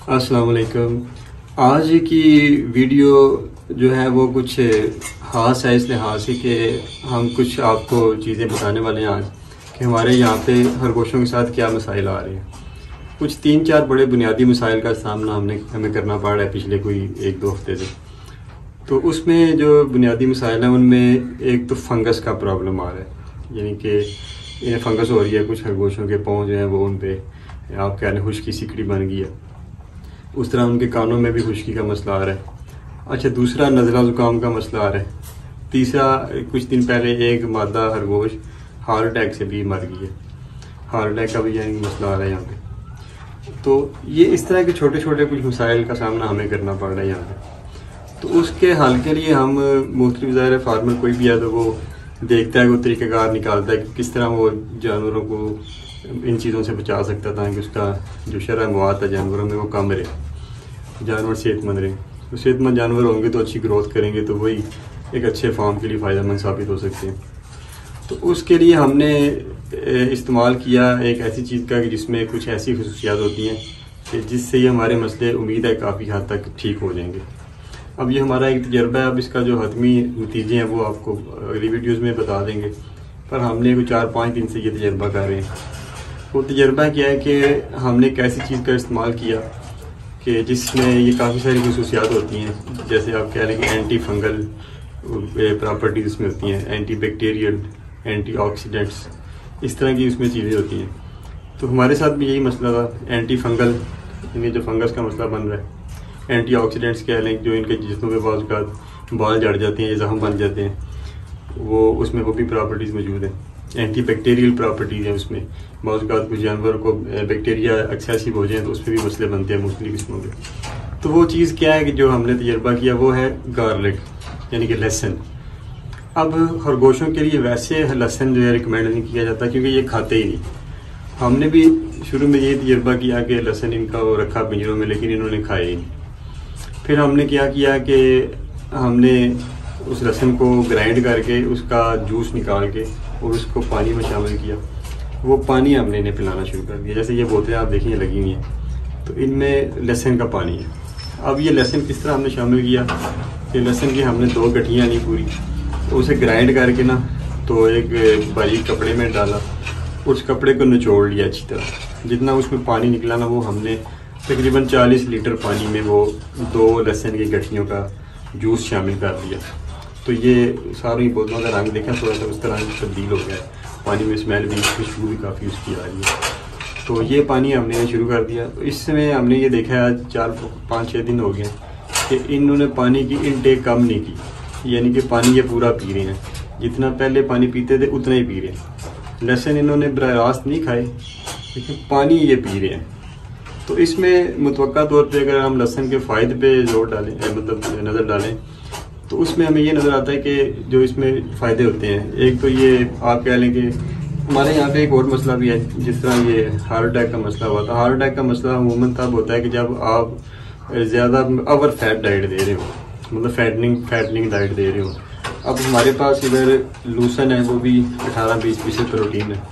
अस्सलाम वालेकुम। आज की वीडियो जो है वो कुछ ख़ास है इस लिहाज से कि हम कुछ आपको चीज़ें बताने वाले हैं आज कि हमारे यहाँ पे खरगोशों के साथ क्या मसाइल आ रहे हैं। कुछ 3-4 बड़े बुनियादी मसाइल का सामना हमें करना पड़ रहा है पिछले कोई 1-2 हफ्ते से। तो उसमें जो बुनियादी मसाइल हैं उनमें एक तो फंगस का प्रॉब्लम आ रहा है, यानी कि इन्हें फंगस हो रही है। कुछ खरगोशों के पाँव जो हैं वो उन पर आप कह लें खुश्की सिकड़ी बन गई है। उस तरह उनके कानों में भी खुश्की का मसला आ रहा है। अच्छा, दूसरा नज़ला ज़ुकाम का मसला आ रहा है। तीसरा, कुछ दिन पहले एक मादा खरगोश हार्ट अटैक से भी मर गई है। हार्ट अटैक का भी यही मसला आ रहा है यहाँ पे। तो ये इस तरह के छोटे छोटे कुछ मसाइल का सामना हमें करना पड़ रहा है यहाँ पे। तो उसके हल के लिए हम मुख्तलिफ ज़ाहिर फार्मर कोई भी है तो वो देखता है, वो तरीक़ेकार निकालता है कि किस तरह वो जानवरों को इन चीज़ों से बचा सकता था कि उसका जो शरह मवाद है जानवरों में वो कम रहे, जानवर सेहतमंद रहे। तो सेहतमंद जानवर होंगे तो अच्छी ग्रोथ करेंगे, तो वही एक अच्छे फार्म के लिए फ़ायदेमंद साबित हो सकते हैं। तो उसके लिए हमने इस्तेमाल किया एक ऐसी चीज़ का कि जिसमें कुछ ऐसी खसूसियात होती हैं कि जिससे ये हमारे मसले उम्मीद है काफ़ी हद तक ठीक हो जाएंगे। अब ये हमारा एक तजर्बा है, अब इसका जो हतमी नतीजे हैं वो आपको अगली वीडियोज़ में बता देंगे, पर हमने कोई 4-5 दिन से ये तजर्बा कर रहे हैं। वो तजर्बा क्या है कि हमने एक ऐसी चीज़ का इस्तेमाल किया कि जिसमें ये काफ़ी सारी खसूसियात होती हैं, जैसे आप कह लें कि एंटी फंगल प्रॉपर्टीज़ इसमें होती हैं, एंटी बैक्टीरियल, एंटी ऑक्सीडेंट्स, इस तरह की उसमें चीज़ें होती हैं। तो हमारे साथ भी यही मसला था, एंटी फंगल, यानी जो फंगस का मसला बन रहा है। एंटी ऑक्सीडेंट्स कह लें जो इनके जिस्मों में बाज़ बाल जड़ जाते हैं या जख्म बन जाते हैं, वो उसमें वो भी प्रॉपर्टीज़ मौजूद हैं। एंटी बैक्टीरियल प्रॉपर्टीज़ हैं उसमें, बहुत कुछ जानवर को बैक्टीरिया एक्सेसिव हो जाए तो उसमें भी मसले बनते हैं मुख्तलिफ किस्मों के। तो वो चीज़ क्या है कि जो हमने तजर्बा किया वो है गार्लिक, यानी कि लहसुन। अब खरगोशों के लिए वैसे लहसुन जो है रिकमेंड नहीं किया जाता क्योंकि ये खाते ही नहीं। हमने भी शुरू में ये तजर्बा किया कि लहसुन इनका वो रखा पिंजरों में, लेकिन इन्होंने खाया ही नहीं। फिर हमने क्या किया कि हमने उस लहसुन को ग्राइंड करके उसका जूस निकाल के और उसको पानी में शामिल किया। वो पानी हमने इन्हें पिलाना शुरू कर दिया। जैसे ये बोतलें आप देखिए लगी हुई हैं, तो इनमें लहसुन का पानी है। अब ये लहसुन किस तरह हमने शामिल किया कि लहसुन की हमने 2 गठियाँ ली पूरी, तो उसे ग्राइंड करके ना तो एक बारीक कपड़े में डाला, उस कपड़े को निचोड़ लिया अच्छी तरह। जितना उसमें पानी निकला ना वो हमने तकरीबन 40 लीटर पानी में वो 2 लहसुन की गठियों का जूस शामिल कर दिया। तो ये सारी बोतलों का रंग देखा थोड़ा सा उस तरह तब्दील हो गया है, पानी में स्मेल भी, खुशबू भी काफ़ी उसकी आ रही है। तो ये पानी हमने शुरू कर दिया। तो इसमें हमने ये देखा आज 4-5-6 दिन हो गए कि इन्होंने पानी की इनटेक कम नहीं की, यानी कि पानी ये पूरा पी रहे हैं, जितना पहले पानी पीते थे उतना ही पी रहे हैं। लहसुन इन्होंने बराह रास्त नहीं खाए, लेकिन पानी ये पी रहे हैं। तो इसमें मुतवक्का तौर पे अगर हम लहसुन के फ़ायदे पे जोर डालें, मतलब नज़र डालें, तो उसमें हमें ये नज़र आता है कि जो इसमें फ़ायदे होते हैं, एक तो ये आप कह लें कि हमारे यहाँ पे एक और मसला भी है, जिस तरह ये हार्ट अटैक का मसला हुआ था। हार्ट अटैक का मसला अमूमन तब होता है कि जब आप ज़्यादा ओवर फैट डाइट दे रहे हो, मतलब फैटनिंग डाइट दे रहे हो। अब हमारे पास इधर लूसन है, वो भी 18-20% प्रोटीन है।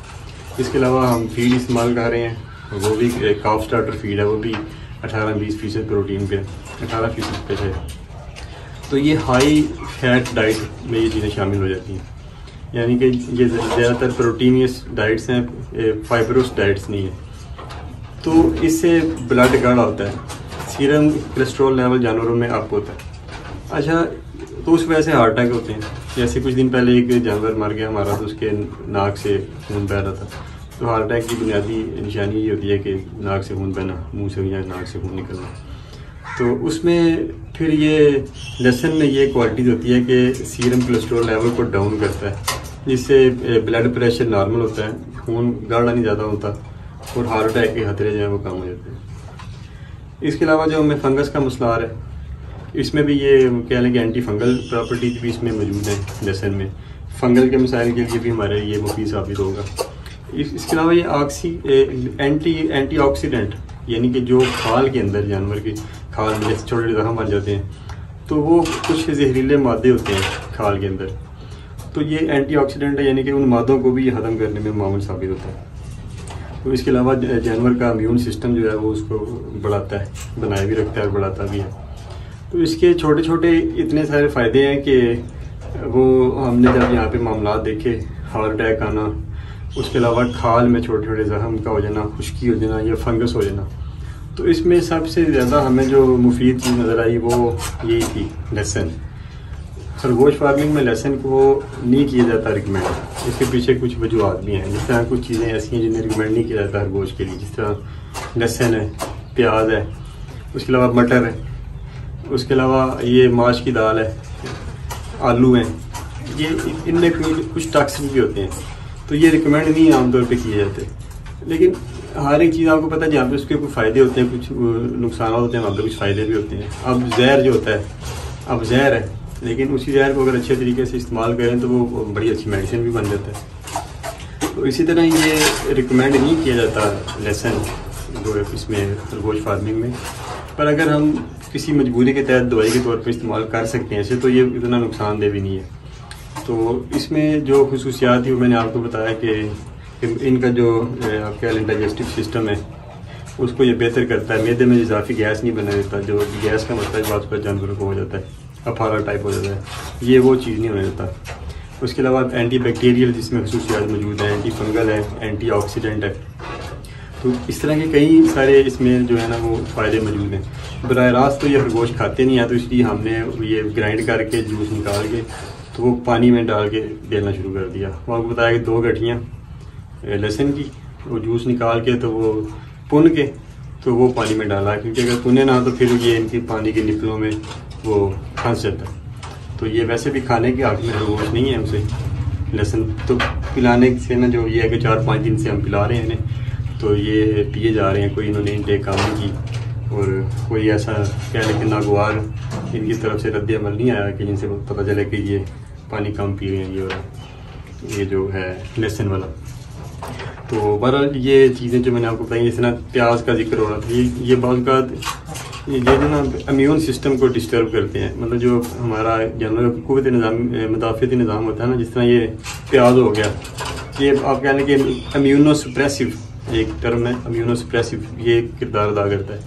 इसके अलावा हम फीड इस्तेमाल कर रहे हैं, वो भी काफ स्टार्टर फीड है, वो भी 18-20% प्रोटीन पे, 18% पे है। तो ये हाई फैट डाइट में ये चीज़ें शामिल हो जाती हैं, यानी कि ये ज़्यादातर प्रोटीनियस डाइट्स हैं, फाइबरस डाइट्स नहीं है। तो इससे ब्लड गाढ़ा होता है, सीरम कोलेस्ट्रॉल लेवल जानवरों में अप होता है। अच्छा, तो उस वजह से हार्ट अटैक होते हैं। जैसे कुछ दिन पहले एक जानवर मर गया हमारा, तो उसके नाक से खून बह रहा था। तो हार्ट अटैक की बुनियादी निशानी ये होती है कि नाक से खून बहना, मुंह से या नाक से खून निकलना। तो उसमें फिर ये लहसुन में ये क्वालिटीज़ होती है कि सीरम कोलेस्ट्रॉल लेवल को डाउन करता है, जिससे ब्लड प्रेशर नॉर्मल होता है, खून गाढ़ा नहीं ज़्यादा होता और हार्ट अटैक के खतरे जो हैं वो कम हो जाते हैं। इसके अलावा जो हमें फंगस का मसला आ रहा है, इसमें भी ये कह लें कि एंटी फंगल प्रॉपर्टीज भी इसमें मौजूद हैं लहसुन में। फंगल के मसाइल के लिए भी हमारे ये मुफीद साबित होगा। इसके अलावा ये एंटी ऑक्सीडेंट, यानी कि जो खाल के अंदर जानवर की खाल में जैसे छोटे जख्म बन जाते हैं, तो वो कुछ जहरीले मादे होते हैं खाल के अंदर, तो ये एंटीऑक्सीडेंट है, यानी कि उन मादों को भी ख़त्म करने में मामूल साबित होता है। तो इसके अलावा जानवर का इम्यून सिस्टम जो है वो उसको बढ़ाता है, बनाए भी रखता है और बढ़ाता भी है। तो इसके छोटे छोटे इतने सारे फ़ायदे हैं कि वो हमने जब यहाँ पे मामला देखे, हार्ट अटैक आना, उसके अलावा खाल में छोटे छोटे जख्म का हो जाना, खुश्की हो जाना या फंगस हो जाना, तो इसमें सबसे ज़्यादा हमें जो मुफीद चीज़ नज़र आई वो यही थी, लहसुन। खरगोश फार्मिंग में लहसुन को नहीं किया जाता रिकमेंड, इसके पीछे कुछ वजूहत भी हैं। जिस तरह कुछ चीज़ें ऐसी हैं जिन्हें रिकमेंड नहीं किया जाता खरगोश के लिए, जिस तरह लहसुन है, प्याज है, उसके अलावा मटर है, उसके अलावा ये माश की दाल है, आलू हैं, ये इनमें कुछ टॉक्सिन भी होते हैं, तो ये रिकमेंड नहीं आमतौर पे किए जाते। लेकिन हर एक चीज़ आपको पता है जहाँ पे उसके कुछ फ़ायदे होते हैं, कुछ नुकसान होते हैं, वहाँ पे कुछ फ़ायदे भी होते हैं। अब जहर जो होता है, अब जहर है, लेकिन उसी जहर को अगर अच्छे तरीके से इस्तेमाल करें तो वो बड़ी अच्छी मेडिसिन भी बन जाता है। तो इसी तरह ये रिकमेंड नहीं किया जाता लहसुन जो इसमें खरगोश फार्मिंग में, पर अगर हम किसी मजबूरी के तहत दवाई के तौर पर इस्तेमाल कर सकते हैं ऐसे, तो ये इतना नुकसानदेह भी नहीं है। तो इसमें जो खुसूसियात थी वो मैंने आपको बताया कि इनका जो आपका डाइजेस्टिव सिस्टम है उसको ये बेहतर करता है, मैदे में इजाफी गैस नहीं बना देता, जो गैस का मतलब बात पर जानवरों को हो जाता है, अफारा टाइप हो जाता है, ये वो चीज़ नहीं होने देता। उसके अलावा एंटी बैक्टीरियल जिसमें खसूसियात मौजूद हैं, एंटी फंगल है, एंटी ऑक्सीडेंट है, तो इस तरह के कई सारे इसमें जो है ना वो फ़ायदे मौजूद हैं। बराह रास्त तो ये खरगोश खाते नहीं है, तो इसलिए हमने ये ग्राइंड करके जूस निकाल के तो वो पानी में डाल के देना शुरू कर दिया। वो आपको बताया कि 2 गठियाँ लहसुन की वो जूस निकाल के तो वो पुन के तो वो पानी में डाला, क्योंकि अगर पुने ना तो फिर ये इनकी पानी के निपलों में वो फंस जाता है। तो ये वैसे भी खाने के हक में खरगोश नहीं है उसे लहसुन, तो पिलाने से ना जो ये है कि 4-5 दिन से हम पिला रहे हैं इन्हें, तो ये पिए जा रहे हैं, कोई इन्होंने इनटेक काम नहीं की और कोई ऐसा कह लें कि नागवार इनकी तरफ से रद्द अमल नहीं आया कि जिनसे पता चले कि ये पानी कम पी रहे हैं ये जो है लहसुन वाला। तो बहरहाल ये चीज़ें जो मैंने आपको बताई, जैसे ना प्याज का जिक्र हो रहा था, ये बात का ये जो ना इम्यून सिस्टम को डिस्टर्ब करते हैं, मतलब जो हमारा जानवर क़ुव्वत निज़ाम मुदाफ़ती निज़ाम होता है ना, जिस तरह ये प्याज हो गया, ये आप कह लें कि इम्यूनोसप्रेसिव एक टर्म है, इम्यूनोसप्रेसिव ये किरदार अदा करता है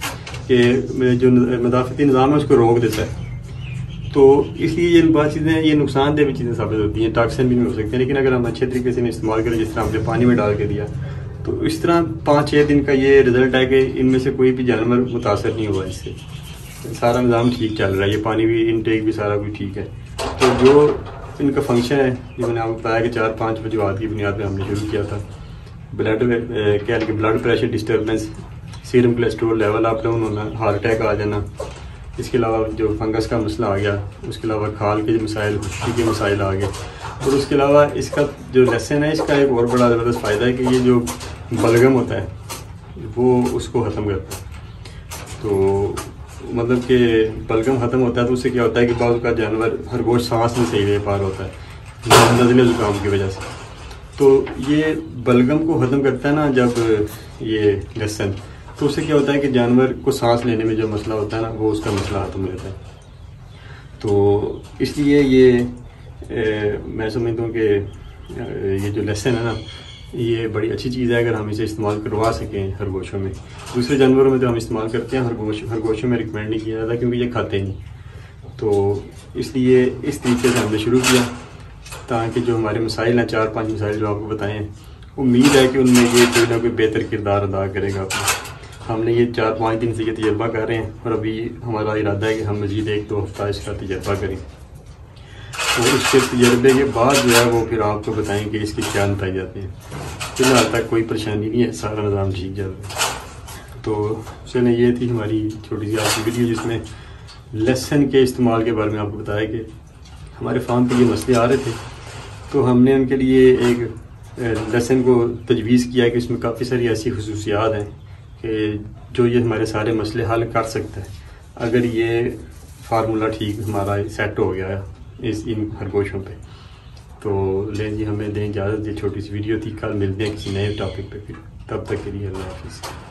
कि जो मुदाफ़ती निज़ाम है उसको रोक देता है। तो इसलिए ये बहुत चीज़ें ये नुकसानदेह भी चीज़ें साबित होती हैं, टॉक्सिन भी नहीं हो सकते हैं। लेकिन अगर हम अच्छे तरीके से इस्तेमाल करें, जिस तरह हमने पानी में डाल के दिया, तो इस तरह 5-6 दिन का ये रिज़ल्ट है कि इनमें से कोई भी जानवर मुतासर नहीं हुआ इससे, सारा निज़ाम ठीक चल रहा है, ये पानी भी इनटेक भी सारा कुछ ठीक है। तो जो इनका फंक्शन है जो मैंने आपको बताया कि 4-5 वजूहत की बुनियाद पर हमने शुरू किया था, blood pressure disturbance, serum cholesterol level up down होना, हार्ट अटैक आ जाना, इसके अलावा जो फंगस का मसला आ गया, उसके अलावा खाल के जो मसाइल, खुश्की के मसाइल आ गए, और उसके अलावा इसका जो लहसुन है इसका एक और बड़ा ज़बरदस्त फ़ायदा है कि ये जो बलगम होता है वो उसको ख़त्म करता है। तो मतलब कि बलगम ख़त्म होता है तो उससे क्या होता है कि बाज़ का जानवर खरगोश सांस नहीं सही ले पा रहा होता है नज़ले ज़ुकाम की वजह से, तो ये बलगम को ख़त्म करता है ना जब ये लहसुन, तो उससे क्या होता है कि जानवर को सांस लेने में जो मसला होता है ना वो उसका मसला ख़त्म हो जाता है। तो इसलिए ये मैं समझता हूँ कि ये जो लहसुन है ना ये बड़ी अच्छी चीज़ है अगर हम इसे इस्तेमाल करवा सकें खरगोशों में। दूसरे जानवरों में तो हम इस्तेमाल करते हैं, खरगोशों में रिकमेंड नहीं किया जाता क्योंकि ये खाते नहीं। तो इसलिए इस तरीके से हमने शुरू किया ताकि जो हमारे मसाइल हैं, 4-5 मसाइल जो आपको बताए हैं, उम्मीद है कि उनमें ये कोई ना कोई बेहतर किरदार अदा करेगा। हमने ये 4-5 दिन से ये तजर्बा कर रहे हैं और अभी हमारा इरादा है कि हम मज़ीद 1-2 हफ्ता इसका तजर्बा करें और उसके तजर्बे के बाद जो है वो फिर आपको बताएं कि इसके क्या नतीजे जाते हैं। फिलहाल तक कोई परेशानी नहीं है, सारा निज़ाम ठीक चल रहा है। तो चलें, ये थी हमारी छोटी सी आज की वीडियो जिसमें लहसुन के इस्तेमाल के बारे में आपको बताया कि हमारे फार्म पर ये मसले आ रहे थे, तो हमने उनके लिए एक लहसुन को तजवीज़ किया कि इसमें काफ़ी सारी ऐसी खसूसियात हैं कि जो ये हमारे सारे मसले हल कर सकता है अगर ये फार्मूला ठीक हमारा सेट हो गया है इन खरगोशों पे। तो लें जी, हमें दें इजाज़त, ये छोटी सी वीडियो थी। कल मिलते हैं किसी नए टॉपिक पे, फिर तब तक के लिए अल्लाह हाफिज़।